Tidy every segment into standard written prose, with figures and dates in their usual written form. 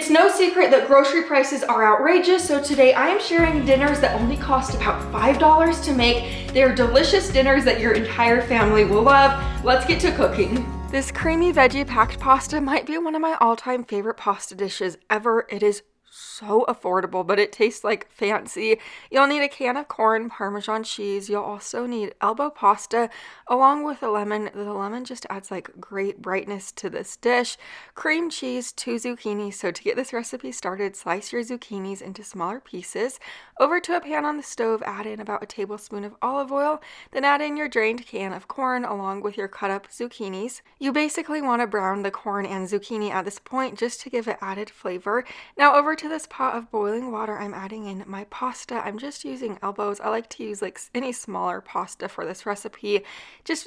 It's no secret that grocery prices are outrageous, so today I am sharing dinners that only cost about $5 to make. They are delicious dinners that your entire family will love. Let's get to cooking. This creamy veggie-packed pasta might be one of my all-time favorite pasta dishes ever. It is so affordable, but it tastes like fancy. You'll need a can of corn, Parmesan cheese. You'll also need elbow pasta along with a lemon. The lemon just adds like great brightness to this dish. Cream cheese, 2 zucchini. So to get this recipe started, slice your zucchinis into smaller pieces. Over to a pan on the stove, add in about a tablespoon of olive oil, then add in your drained can of corn along with your cut up zucchinis. You basically want to brown the corn and zucchini at this point just to give it added flavor. Now over to this pot of boiling water, I'm adding in my pasta. I'm just using elbows. I like to use like any smaller pasta for this recipe.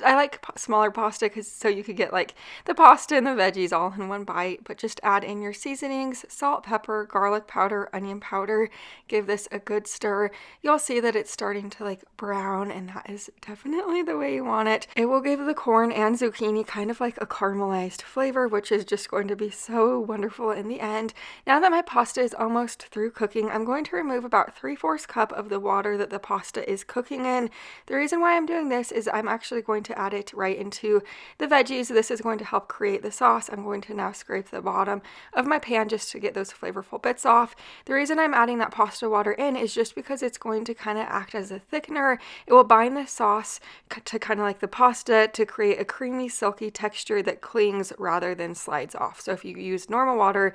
I like smaller pasta because so you could get like the pasta and the veggies all in one bite, but just add in your seasonings, salt, pepper, garlic powder, onion powder. Give this a good stir. You'll see that it's starting to like brown, and that is definitely the way you want it. It will give the corn and zucchini kind of like a caramelized flavor, which is just going to be so wonderful in the end. Now that my pasta is almost through cooking, I'm going to remove about 3/4 cup of the water that the pasta is cooking in. The reason why I'm doing this is I'm actually going to add it right into the veggies. This is going to help create the sauce. I'm going to now scrape the bottom of my pan just to get those flavorful bits off. The reason I'm adding that pasta water in is just because it's going to kind of act as a thickener. It will bind the sauce to kind of like the pasta to create a creamy, silky texture that clings rather than slides off. So if you use normal water,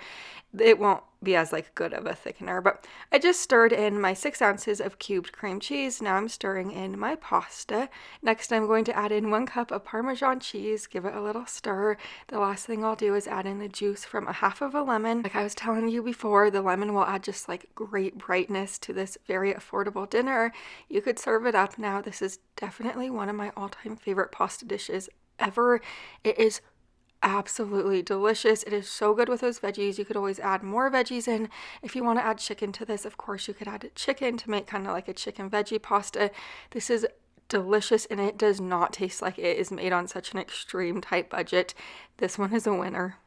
it won't be as like good of a thickener. But I just stirred in my 6 ounces of cubed cream cheese. Now I'm stirring in my pasta. Next I'm going to add in 1 cup of Parmesan cheese, give it a little stir. The last thing I'll do is add in the juice from a half of a lemon. Like I was telling you before, the lemon will add just like great brightness to this very affordable dinner. You could serve it up now. This is definitely one of my all-time favorite pasta dishes ever. It is absolutely delicious. It is so good with those veggies. You could always add more veggies in. If you want to add chicken to this, of course you could add chicken to make kind of like a chicken veggie pasta. This is delicious, and it does not taste like it is made on such an extreme tight budget. This one is a winner.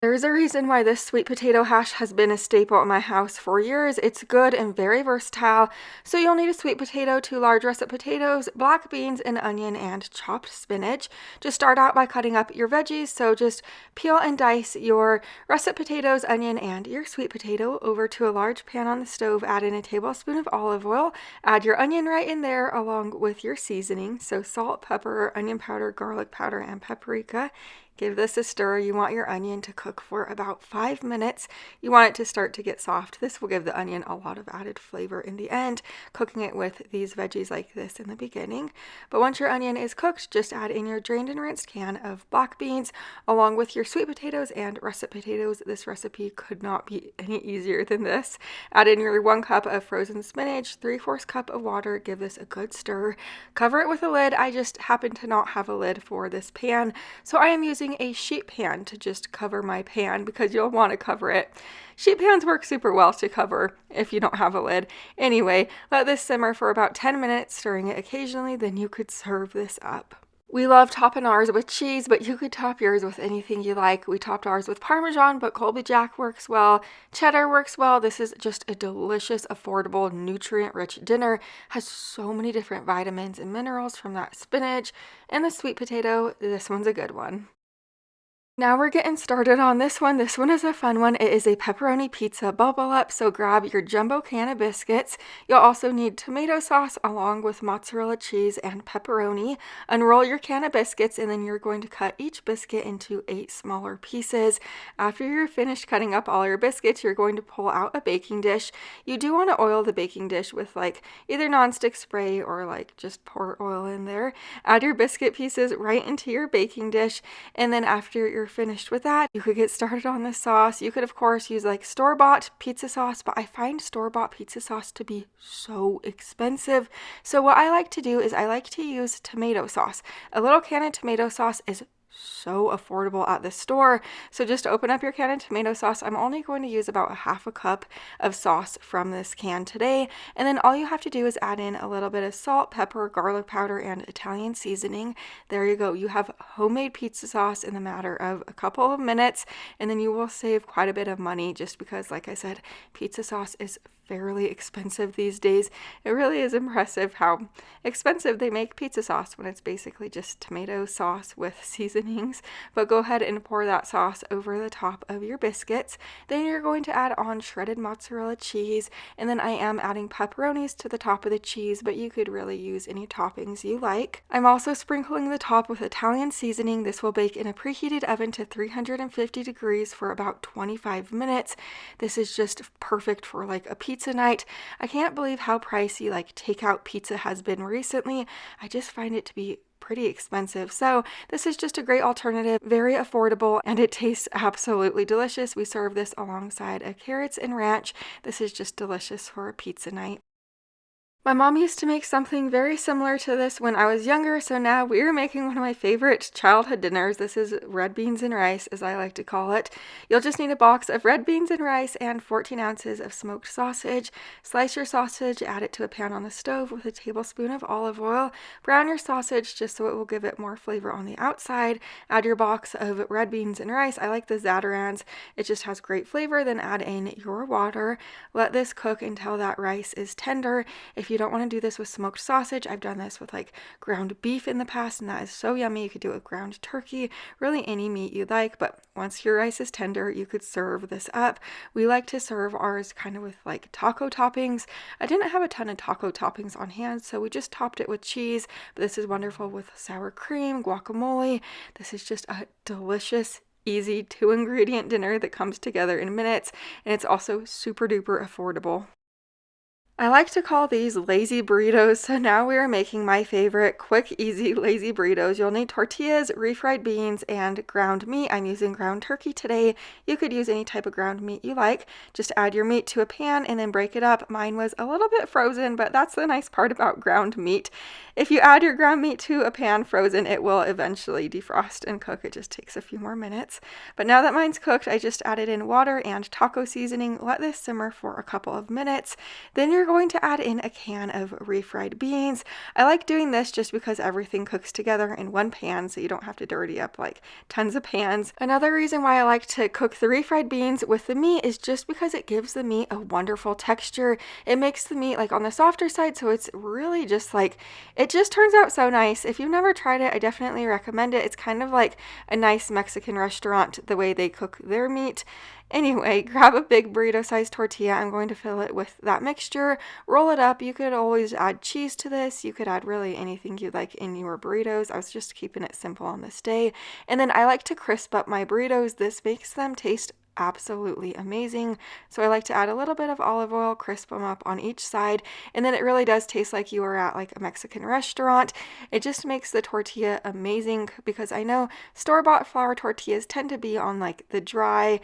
There's a reason why this sweet potato hash has been a staple at my house for years. It's good and very versatile. So you'll need a sweet potato, 2 large russet potatoes, black beans, an onion, and chopped spinach. Just start out by cutting up your veggies. So just peel and dice your russet potatoes, onion, and your sweet potato. Over to a large pan on the stove, add in a tablespoon of olive oil. Add your onion right in there along with your seasoning. So salt, pepper, onion powder, garlic powder, and paprika. Give this a stir. You want your onion to cook for about 5 minutes. You want it to start to get soft. This will give the onion a lot of added flavor in the end, cooking it with these veggies like this in the beginning. But once your onion is cooked, just add in your drained and rinsed can of black beans along with your sweet potatoes and russet potatoes. This recipe could not be any easier than this. Add in your 1 cup of frozen spinach, 3/4 cup of water. Give this a good stir. Cover it with a lid. I just happen to not have a lid for this pan, so I am using a sheet pan to just cover my pan because you'll want to cover it. Sheet pans work super well to cover if you don't have a lid. Anyway, let this simmer for about 10 minutes, stirring it occasionally, then you could serve this up. We love topping ours with cheese, but you could top yours with anything you like. We topped ours with Parmesan, but Colby Jack works well. Cheddar works well. This is just a delicious, affordable, nutrient-rich dinner. Has so many different vitamins and minerals from that spinach and the sweet potato. This one's a good one. Now we're getting started on this one. This one is a fun one. It is a pepperoni pizza bubble up, so grab your jumbo can of biscuits. You'll also need tomato sauce along with mozzarella cheese and pepperoni. Unroll your can of biscuits, and then you're going to cut each biscuit into 8 smaller pieces. After you're finished cutting up all your biscuits, you're going to pull out a baking dish. You do want to oil the baking dish with like either nonstick spray or like just pour oil in there. Add your biscuit pieces right into your baking dish, and then after you're finished with that, you could get started on the sauce. You could of course use like store-bought pizza sauce, but I find store-bought pizza sauce to be so expensive. So what I like to do is I like to use tomato sauce. A little can of tomato sauce is so affordable at the store. So just open up your can of tomato sauce. I'm only going to use about a half a cup of sauce from this can today. And then all you have to do is add in a little bit of salt, pepper, garlic powder, and Italian seasoning. There you go. You have homemade pizza sauce in the matter of a couple of minutes, and then you will save quite a bit of money just because, like I said, pizza sauce is fairly expensive these days. It really is impressive how expensive they make pizza sauce when it's basically just tomato sauce with seasonings. But go ahead and pour that sauce over the top of your biscuits. Then you're going to add on shredded mozzarella cheese, and then I am adding pepperonis to the top of the cheese, but you could really use any toppings you like. I'm also sprinkling the top with Italian seasoning. This will bake in a preheated oven to 350 degrees for about 25 minutes. This is just perfect for like a pizza night. I can't believe how pricey like takeout pizza has been recently. I just find it to be pretty expensive. So this is just a great alternative, very affordable, and it tastes absolutely delicious. We serve this alongside a carrots and ranch. This is just delicious for a pizza night. My mom used to make something very similar to this when I was younger, so now we are making one of my favorite childhood dinners. This is red beans and rice, as I like to call it. You'll just need a box of red beans and rice and 14 ounces of smoked sausage. Slice your sausage, add it to a pan on the stove with a tablespoon of olive oil. Brown your sausage just so it will give it more flavor on the outside. Add your box of red beans and rice. I like the Zatarain's. It just has great flavor. Then add in your water. Let this cook until that rice is tender. If you don't want to do this with smoked sausage, I've done this with like ground beef in the past, and that is so yummy. You could do it with ground turkey, really any meat you like, but once your rice is tender, you could serve this up. We like to serve ours kind of with like taco toppings. I didn't have a ton of taco toppings on hand, so we just topped it with cheese, but this is wonderful with sour cream, guacamole. This is just a delicious, easy 2-ingredient dinner that comes together in minutes, and it's also super duper affordable. I like to call these lazy burritos, so now we are making my favorite quick, easy, lazy burritos. You'll need tortillas, refried beans, and ground meat. I'm using ground turkey today. You could use any type of ground meat you like. Just add your meat to a pan and then break it up. Mine was a little bit frozen, but that's the nice part about ground meat. If you add your ground meat to a pan frozen, it will eventually defrost and cook. It just takes a few more minutes. But now that mine's cooked, I just added in water and taco seasoning. Let this simmer for a couple of minutes. Then you're going to add in a can of refried beans. I like doing this just because everything cooks together in one pan, so you don't have to dirty up like tons of pans. Another reason why I like to cook the refried beans with the meat is just because it gives the meat a wonderful texture. It makes the meat like on the softer side, so it's really just like, it just turns out so nice. If you've never tried it, I definitely recommend it. It's kind of like a nice Mexican restaurant, the way they cook their meat. Anyway, grab a big burrito-sized tortilla. I'm going to fill it with that mixture. Roll it up. You could always add cheese to this. You could add really anything you like in your burritos. I was just keeping it simple on this day. And then I like to crisp up my burritos. This makes them taste absolutely amazing. So I like to add a little bit of olive oil, crisp them up on each side, and then it really does taste like you are at like a Mexican restaurant. It just makes the tortilla amazing, because I know store-bought flour tortillas tend to be on like the dry,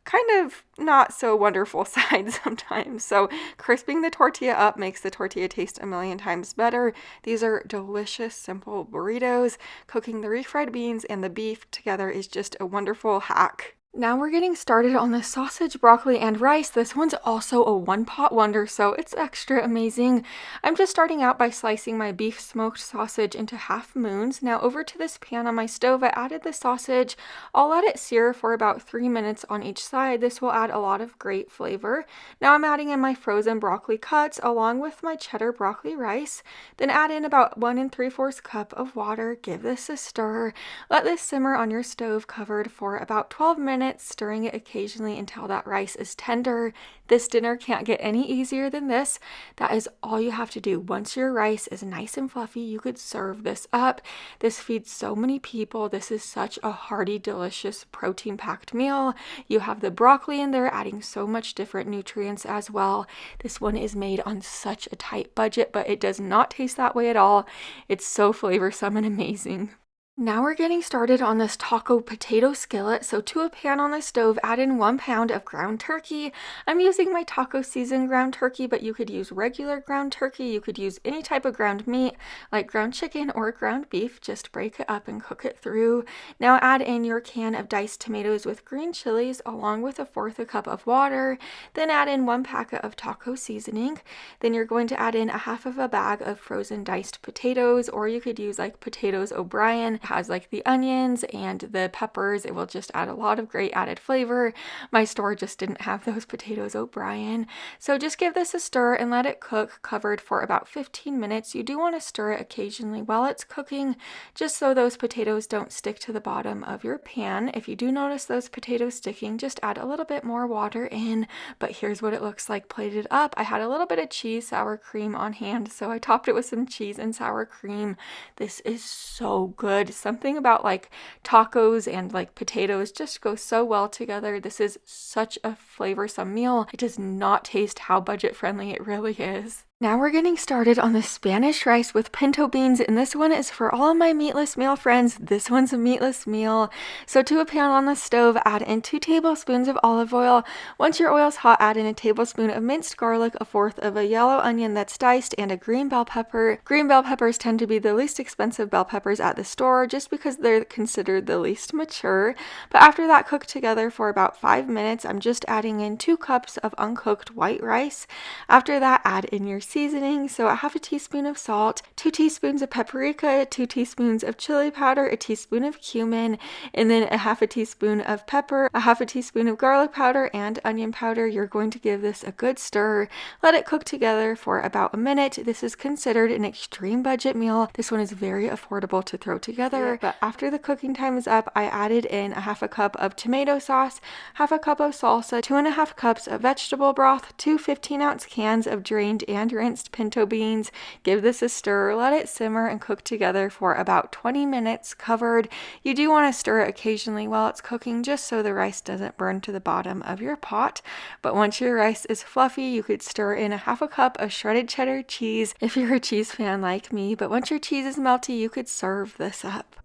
kind of not so wonderful side sometimes. So crisping the tortilla up makes the tortilla taste a million times better. These are delicious, simple burritos. Cooking the refried beans and the beef together is just a wonderful hack. Now we're getting started on the sausage, broccoli, and rice. This one's also a one-pot wonder, so it's extra amazing. I'm just starting out by slicing my beef smoked sausage into half moons. Now over to this pan on my stove, I added the sausage. I'll let it sear for about 3 minutes on each side. This will add a lot of great flavor. Now I'm adding in my frozen broccoli cuts along with my cheddar broccoli rice. Then add in about 1 3/4 cup of water. Give this a stir. Let this simmer on your stove covered for about 12 minutes. Stirring it occasionally until that rice is tender. This dinner can't get any easier than this. That is all you have to do. Once your rice is nice and fluffy, you could serve this up. This feeds so many people. This is such a hearty, delicious, protein-packed meal. You have the broccoli in there, adding so much different nutrients as well. This one is made on such a tight budget, but it does not taste that way at all. It's so flavorsome and amazing. Now we're getting started on this taco potato skillet. So to a pan on the stove, add in 1 pound of ground turkey. I'm using my taco seasoned ground turkey, but you could use regular ground turkey. You could use any type of ground meat like ground chicken or ground beef. Just break it up and cook it through. Now add in your can of diced tomatoes with green chilies along with 1/4 cup of water. Then add in 1 packet of taco seasoning. Then you're going to add in 1/2 of a bag of frozen diced potatoes, or you could use like potatoes O'Brien. Has like the onions and the peppers. It will just add a lot of great added flavor. My store just didn't have those potatoes O'Brien. So just give this a stir and let it cook covered for about 15 minutes. You do want to stir it occasionally while it's cooking, just so those potatoes don't stick to the bottom of your pan. If you do notice those potatoes sticking, just add a little bit more water in. But here's what it looks like plated up. I had a little bit of cheese sour cream on hand, so I topped it with some cheese and sour cream. This is so good. Something about like tacos and like potatoes just go so well together. This is such a flavorsome meal. It does not taste how budget friendly it really is. Now we're getting started on the Spanish rice with pinto beans, and this one is for all of my meatless meal friends. This one's a meatless meal. So to a pan on the stove, add in 2 tablespoons of olive oil. Once your oil's hot, add in a tablespoon of minced garlic, 1/4 of a yellow onion that's diced, and a green bell pepper. Green bell peppers tend to be the least expensive bell peppers at the store just because they're considered the least mature. But after that, cook together for about 5 minutes. I'm just adding in 2 cups of uncooked white rice. After that, add in your seasoning, so 1/2 teaspoon of salt, 2 teaspoons of paprika, 2 teaspoons of chili powder, a teaspoon of cumin, and then 1/2 teaspoon of pepper, 1/2 teaspoon of garlic powder, and onion powder. You're going to give this a good stir. Let it cook together for about a minute. This is considered an extreme budget meal. This one is very affordable to throw together. But after the cooking time is up, I added in 1/2 cup of tomato sauce, 1/2 cup of salsa, 2 1/2 cups of vegetable broth, 2 15-ounce cans of drained and rinsed pinto beans. Give this a stir, let it simmer and cook together for about 20 minutes covered. You do want to stir it occasionally while it's cooking just so the rice doesn't burn to the bottom of your pot. But once your rice is fluffy, you could stir in 1/2 cup of shredded cheddar cheese if you're a cheese fan like me. But once your cheese is melty, you could serve this up.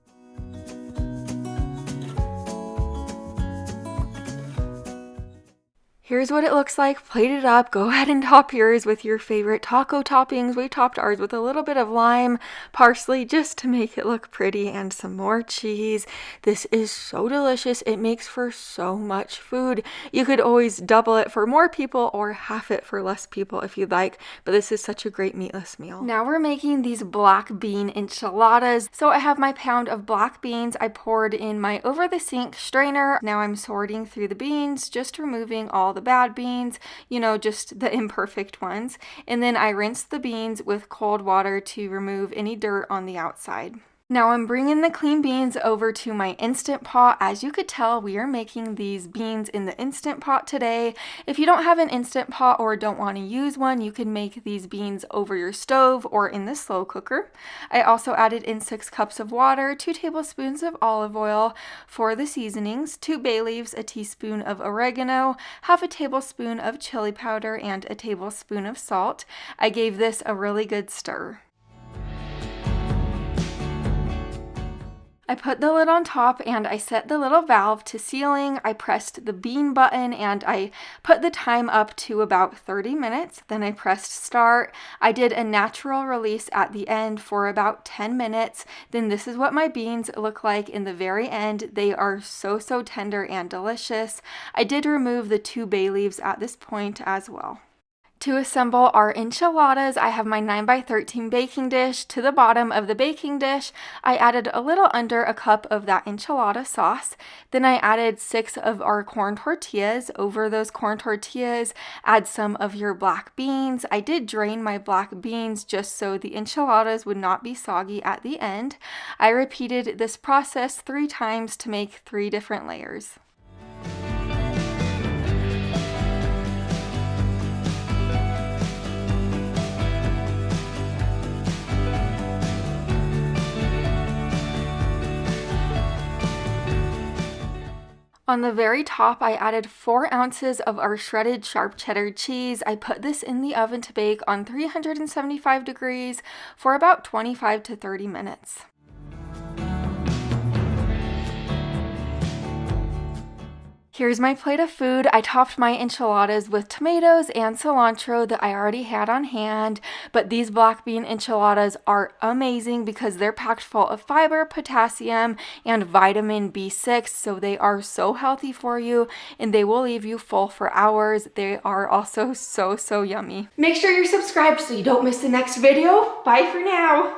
Here's what it looks like plated up. Go ahead and top yours with your favorite taco toppings. We topped ours with a little bit of lime, parsley, just to make it look pretty, and some more cheese. This is so delicious. It makes for so much food. You could always double it for more people or half it for less people if you'd like, but this is such a great meatless meal. Now we're making these black bean enchiladas. So I have my pound of black beans. I poured in my over the sink strainer. Now I'm sorting through the beans, just removing all the bad beans, just the imperfect ones. And then I rinse the beans with cold water to remove any dirt on the outside. Now I'm bringing the clean beans over to my Instant Pot. As you could tell, we are making these beans in the Instant Pot today. If you don't have an Instant Pot or don't want to use one, you can make these beans over your stove or in the slow cooker. I also added in 6 cups of water, 2 tablespoons of olive oil for the seasonings, 2 bay leaves, a teaspoon of oregano, 1/2 tablespoon of chili powder, and a tablespoon of salt. I gave this a really good stir. I put the lid on top and I set the little valve to sealing. I pressed the bean button and I put the time up to about 30 minutes. Then I pressed start. I did a natural release at the end for about 10 minutes. Then this is what my beans look like in the very end. They are so tender and delicious. I did remove the 2 bay leaves at this point as well. To assemble our enchiladas, I have my 9x13 baking dish. To the bottom of the baking dish, I added a little under a cup of that enchilada sauce. Then I added 6 of our corn tortillas. Over those corn tortillas, add some of your black beans. I did drain my black beans just so the enchiladas would not be soggy at the end. I repeated this process 3 times to make 3 different layers. On the very top, I added 4 ounces of our shredded sharp cheddar cheese. I put this in the oven to bake on 375 degrees for about 25 to 30 minutes. Here's my plate of food. I topped my enchiladas with tomatoes and cilantro that I already had on hand, but these black bean enchiladas are amazing because they're packed full of fiber, potassium, and vitamin B6, so they are so healthy for you and they will leave you full for hours. They are also so yummy. Make sure you're subscribed so you don't miss the next video. Bye for now.